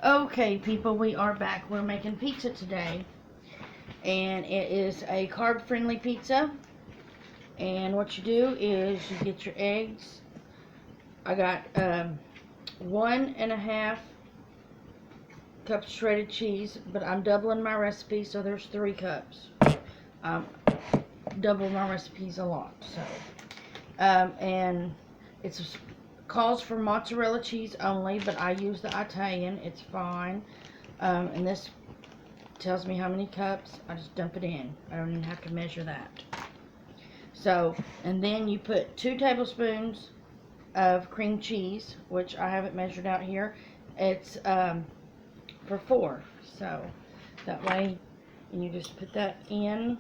Okay, people, we are back. We're making pizza today, and it is a carb-friendly pizza. And what you do is you get your eggs. I got 1.5 cups shredded cheese, but I'm doubling my recipe, so there's 3 cups. Double my recipes a lot, so and it's calls for mozzarella cheese only, but I use the Italian. It's fine. And this tells me how many cups. I just dump it in. I don't even have to measure that. So, and then you put 2 tablespoons of cream cheese, which I haven't measured out here. It's for 4. So that way, and you just put that in.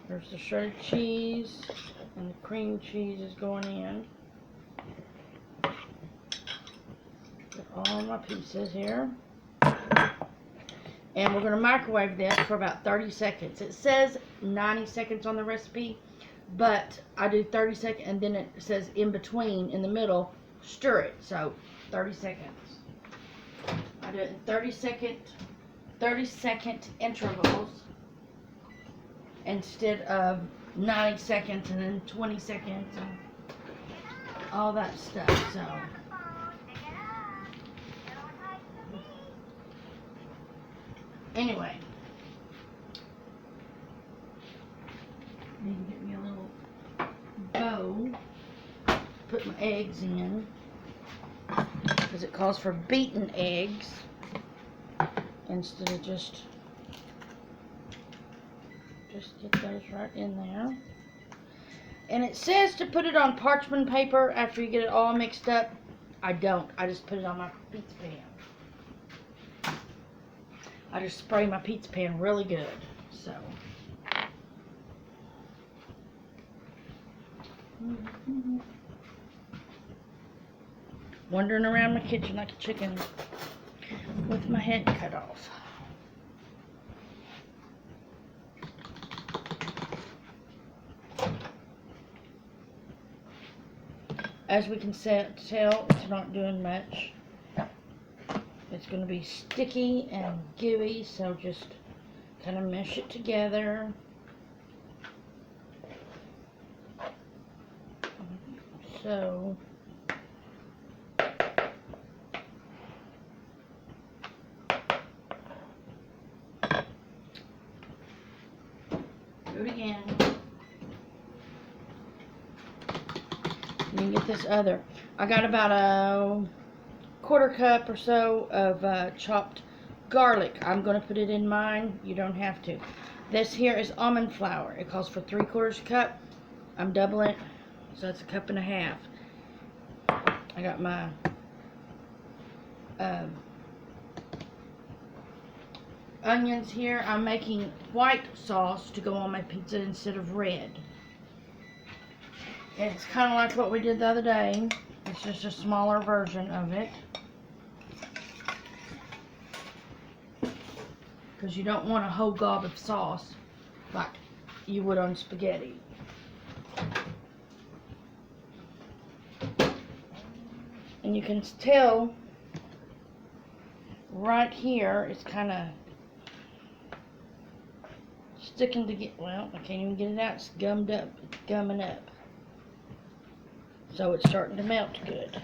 There's the shredded cheese, and the cream cheese is going in. Put all my pieces here. And we're going to microwave this for about 30 seconds. It says 90 seconds on the recipe, but I do 30 seconds, and then it says in between, in the middle, stir it. So 30 seconds. I do it in 30 second intervals instead of 90 seconds and then 20 seconds and all that stuff. So anyway, need to get me a little bowl, put my eggs in, because it calls for beaten eggs instead of just get those right in there. And it says to put it on parchment paper after you get it all mixed up. I don't. I just put it on my pizza pan. I just spray my pizza pan really good. So. Wandering around my kitchen like a chicken with my head cut off. As we can tell, it's not doing much. It's going to be sticky and gooey, so just kind of mesh it together. So, do it again. You can get this other. I got about a 1/4 cup or so of chopped garlic. I'm going to put it in mine. You don't have to. This here is almond flour. It calls for 3/4 cup. I'm doubling it, so that's 1.5 cups. I got my onions here. I'm making white sauce to go on my pizza instead of red. It's kind of like what we did the other day. It's just a smaller version of it. Because you don't want a whole gob of sauce like you would on spaghetti. And you can tell right here it's kind of sticking together. Well, I can't even get it out. It's gummed up. It's gumming up. So it's starting to melt good.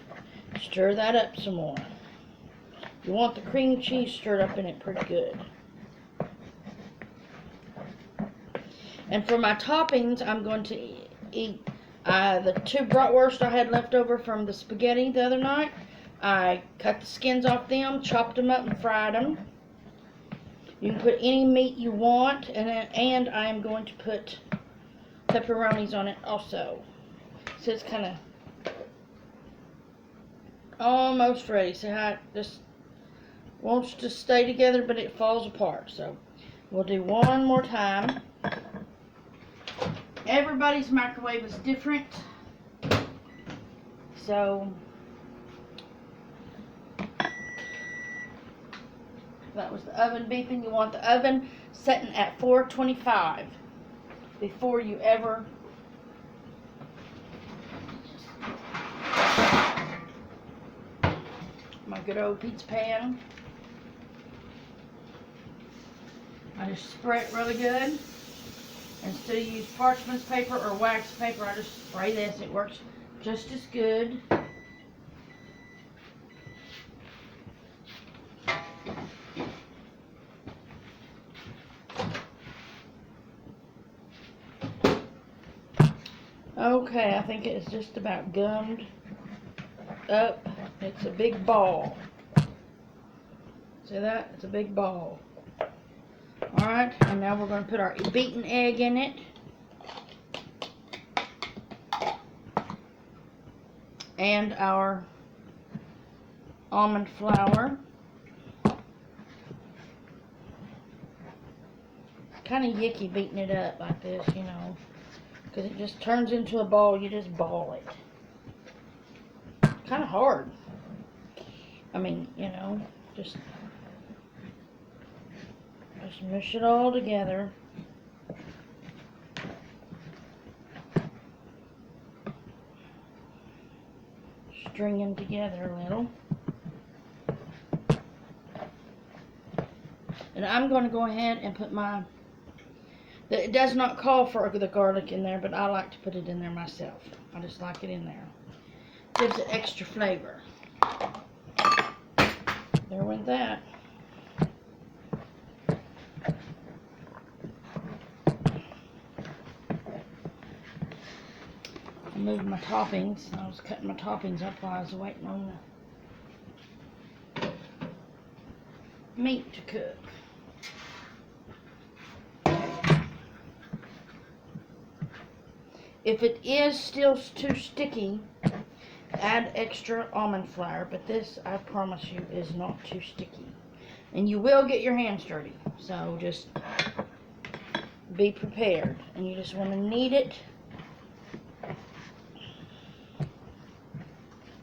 Stir that up some more. You want the cream cheese stirred up in it pretty good. And for my toppings, I'm going to eat the 2 bratwurst I had left over from the spaghetti the other night. I cut the skins off them, chopped them up, and fried them. You can put any meat you want, and I am going to put pepperonis on it also. So it's kind of almost ready. See how it just wants to stay together, but it falls apart. So we'll do one more time. Everybody's microwave is different. So that was the oven beeping. You want the oven setting at 425 before you ever my good old pizza pan. I just spray it really good. Instead of use parchment paper or wax paper, I just spray this. It works just as good. Okay, I think it's just about gummed up. It's a big ball. See that? It's a big ball. Alright, and now we're going to put our beaten egg in it. And our almond flour. Kind of yicky beating it up like this, you know, because it just turns into a ball. You just ball it. Kind of hard. I mean, you know, just mush it all together. String them together a little. And I'm going to go ahead and put my... It does not call for the garlic in there, but I like to put it in there myself. I just like it in there. Gives it extra flavor. There went that. I moved my toppings. I was cutting my toppings up while I was waiting on the meat to cook. If it is still too sticky, add extra almond flour, but this, I promise you, is not too sticky. And you will get your hands dirty, so just be prepared. And you just want to knead it.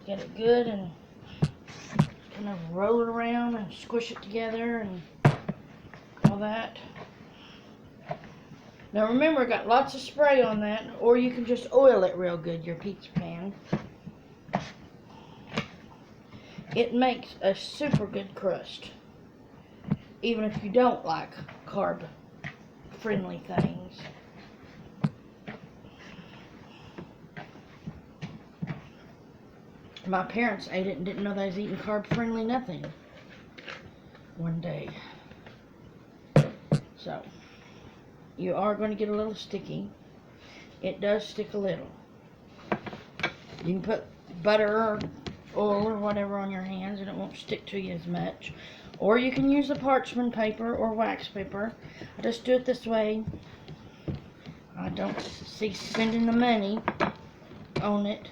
Get it good and kind of roll it around and squish it together and all that. Now remember, got lots of spray on that, or you can just oil it real good, your pizza pan. It makes a super good crust, even if you don't like carb-friendly things. My parents ate it and didn't know they was eating carb-friendly nothing one day. So, you are going to get a little sticky. It does stick a little. You can put butter or oil or whatever on your hands and it won't stick to you as much. Or you can use a parchment paper or wax paper. I just do it this way. I don't see spending the money on it,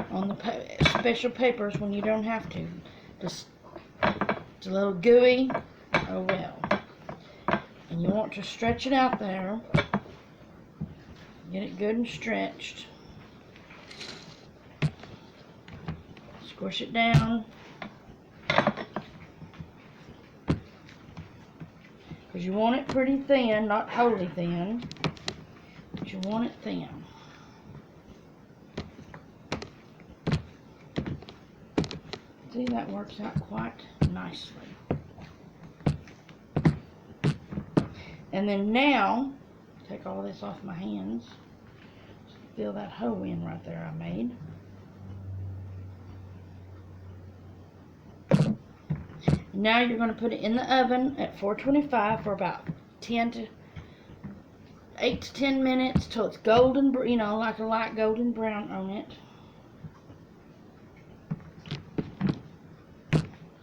on the special papers when you don't have to. Just, it's a little gooey. Oh well. And you want to stretch it out there. Get it good and stretched. Squish it down. Because you want it pretty thin, not totally thin. But you want it thin. See, that works out quite nicely. And then now, take all this off my hands. Fill that hole in right there I made. Now you're going to put it in the oven at 425 for about 8 to 10 minutes till it's golden, you know, like a light golden brown on it.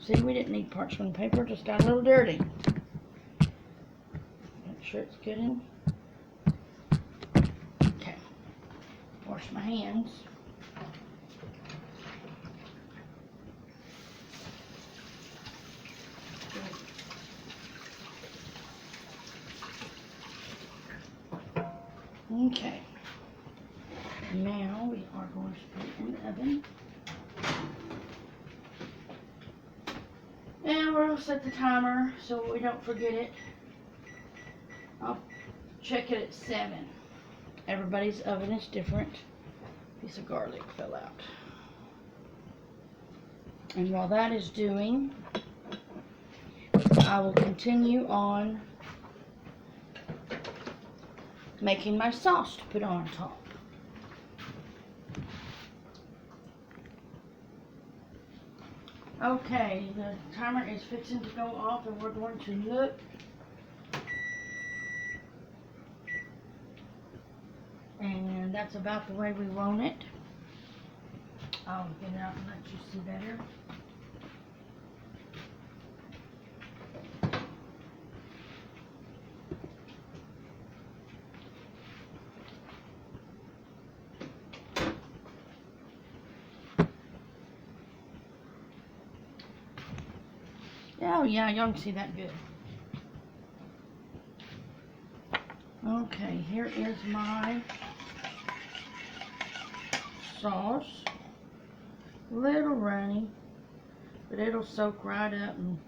See, we didn't need parchment paper, just got a little dirty. Make sure it's good in. Okay. Wash my hands. Okay. Now we are going to put it in the oven. And we'll set the timer so we don't forget it. I'll check it at 7. Everybody's oven is different. Piece of garlic fell out. And while that is doing, I will continue on making my sauce to put on top. Okay, the timer is fixing to go off and we're going to look. And that's about the way we want it. I'll get it out and let you see better. Oh yeah, y'all can see that good. Okay, here is my sauce. A little runny, but it'll soak right up. And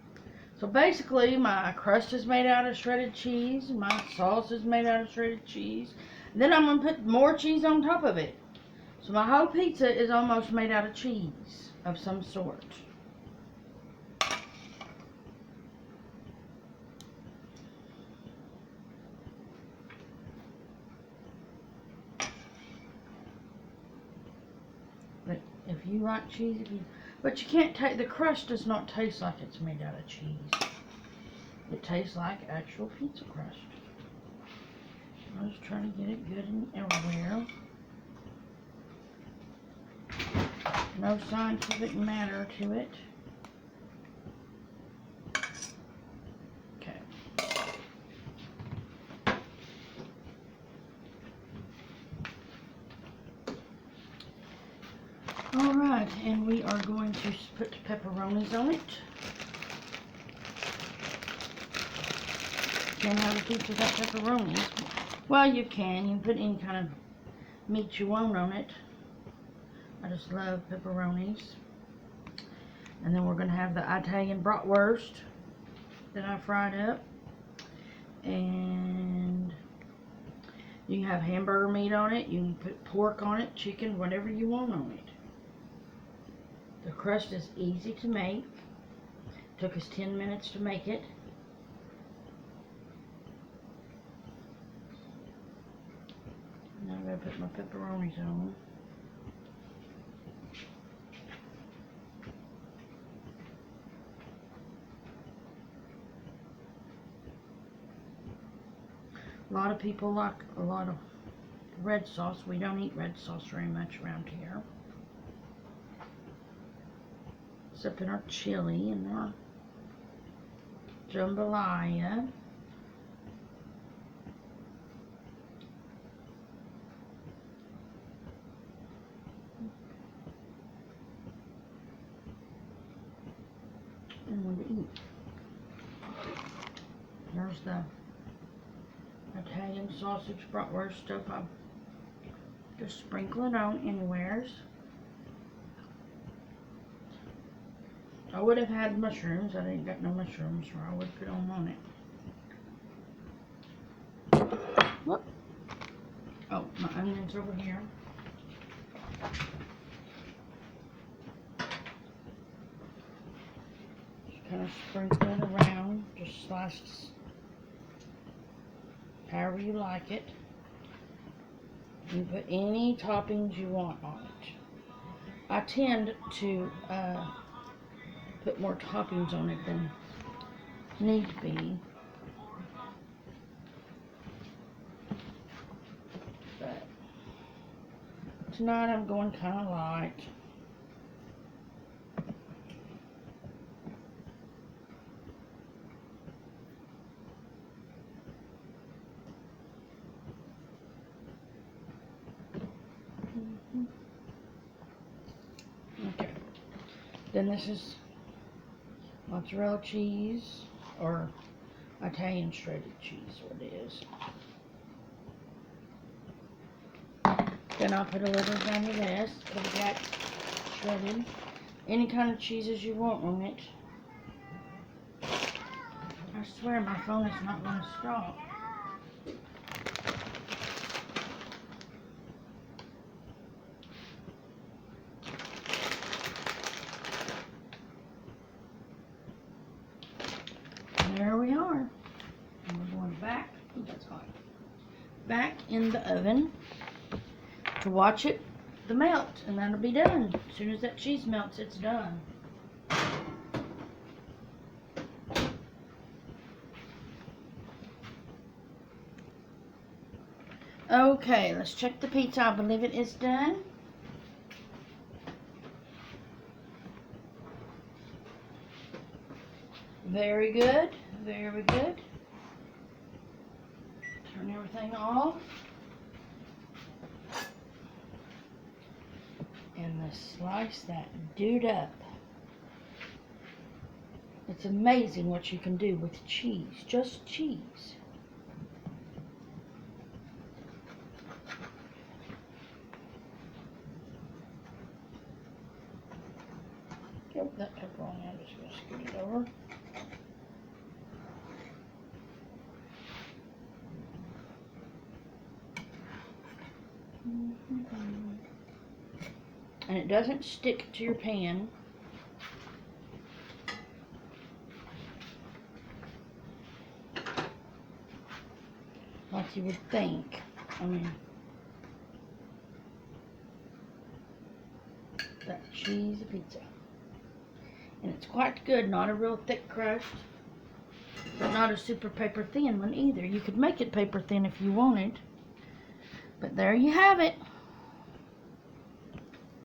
so basically my crust is made out of shredded cheese, my sauce is made out of shredded cheese. And then I'm going to put more cheese on top of it. So my whole pizza is almost made out of cheese of some sort. But if you like cheese, but you can't take, the crust does not taste like it's made out of cheese. It tastes like actual pizza crust. I'm just trying to get it good and everywhere. No scientific matter to it. Okay. Alright, and we are going to put the pepperonis on it. Can't have a pizza without pepperonis. Well, you can put any kind of meat you want on it. I just love pepperonis. And then we're going to have the Italian bratwurst that I fried up. And you can have hamburger meat on it. You can put pork on it, chicken, whatever you want on it. The crust is easy to make. Took us 10 minutes to make it. Now I'm going to put my pepperonis on. A lot of people like a lot of red sauce. We don't eat red sauce very much around here. Except in our chili and our jambalaya. And we eat. There's the Italian sausage bratwurst stuff. I'll just sprinkle it on anywheres. I would have had mushrooms. I didn't got no mushrooms, or I would put them on it. Whoop. Oh, my onions over here. Just kind of sprinkle it around. Just slice however you like it. You can put any toppings you want on it. I tend to put more toppings on it than need be. But tonight I'm going kind of light. Okay. Then this is mozzarella cheese, or Italian shredded cheese, what it is. Then I'll put a little down to this, put that shredded. Any kind of cheeses you want on it. I swear my phone is not going to stop. back in the oven to watch it melt, and that'll be done. As soon as that cheese melts, it's done. Okay, let's check the pizza. I believe it is done. Very good, very good. Turn everything off. And let's slice that dude up. It's amazing what you can do with cheese, just cheese. Oh, that pepperoni, I'm just going to scoot it over. And it doesn't stick to your pan. Like you would think. I mean, that cheese pizza. And it's quite good, not a real thick crust, but not a super paper thin one either. You could make it paper thin if you wanted. But there you have it.